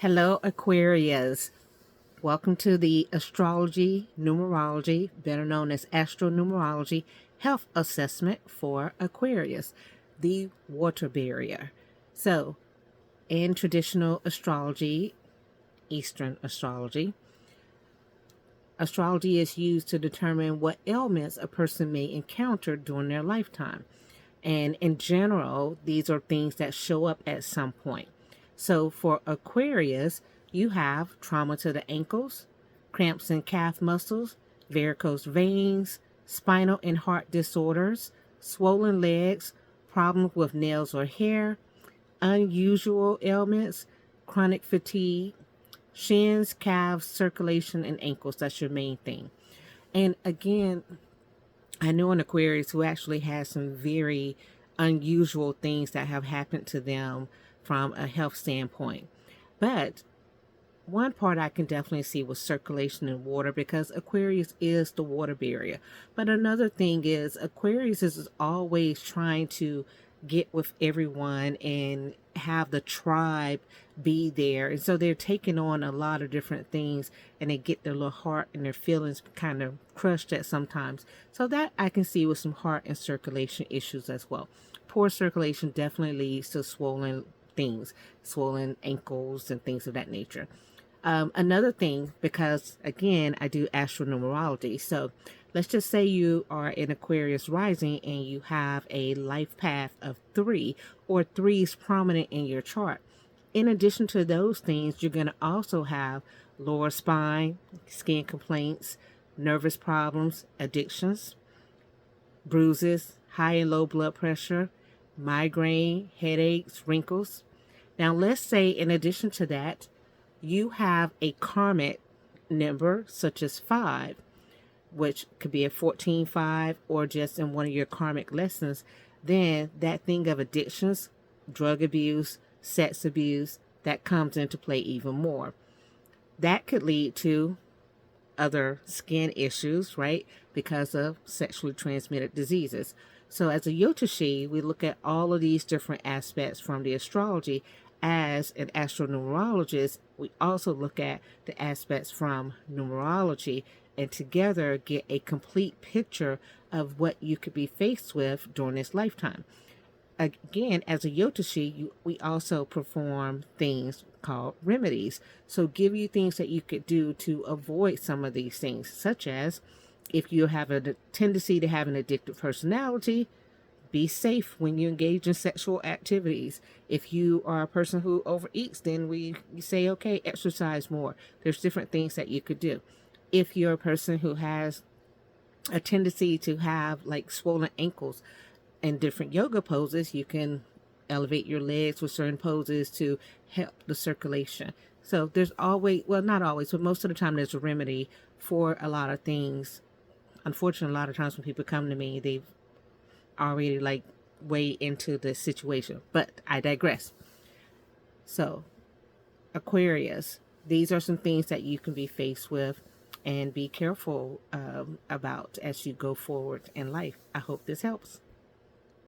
Hello, Aquarius. Welcome to the astrology, numerology, better known as astronumerology, health assessment for Aquarius, the water barrier. So, in traditional astrology, Eastern astrology, astrology is used to determine what ailments a person may encounter during their lifetime. And in general, these are things that show up at some point. So for Aquarius, you have trauma to the ankles, cramps in calf muscles, varicose veins, spinal and heart disorders, swollen legs, problems with nails or hair, unusual ailments, chronic fatigue, shins, calves, circulation, and ankles. That's your main thing. And again, I know an Aquarius who actually has some very unusual things that have happened to them from a health standpoint. But one part I can definitely see was circulation in water because Aquarius is the water barrier. But another thing is Aquarius is always trying to get with everyone and have the tribe be there. And so they're taking on a lot of different things and they get their little heart and their feelings kind of crushed at sometimes. So that I can see with some heart and circulation issues as well. Poor circulation definitely leads to swollen things, swollen ankles and things of that nature. Another thing, because again, I do astronumerology. So let's just say you are in Aquarius rising and you have a life path of three, or three is prominent in your chart. In addition to those things, you're going to also have lower spine, skin complaints, nervous problems, addictions, bruises, high and low blood pressure, migraine, headaches, wrinkles. Now, let's say in addition to that, you have a karmic number such as 5, which could be a 14-5 or just in one of your karmic lessons, then that thing of addictions, drug abuse, sex abuse, that comes into play even more. That could lead to other skin issues, right? Because of sexually transmitted diseases. So as a Yotashi, we look at all of these different aspects from the astrology. As an astronumerologist, we also look at the aspects from numerology and together get a complete picture of what you could be faced with during this lifetime. Again, as a Yotashi, we also perform things called remedies. So give you things that you could do to avoid some of these things, such as if you have a tendency to have an addictive personality, be safe when you engage in sexual activities. If you are a person who overeats, then we say, okay, exercise more. There's different things that you could do. If you're a person who has a tendency to have like swollen ankles and different yoga poses, you can elevate your legs with certain poses to help the circulation. So there's always, well, not always, but most of the time there's a remedy for a lot of things. Unfortunately, a lot of times when people come to me, they've already like way into the situation, but I digress. So Aquarius, these are some things that you can be faced with and be careful about as you go forward in life. I hope this helps.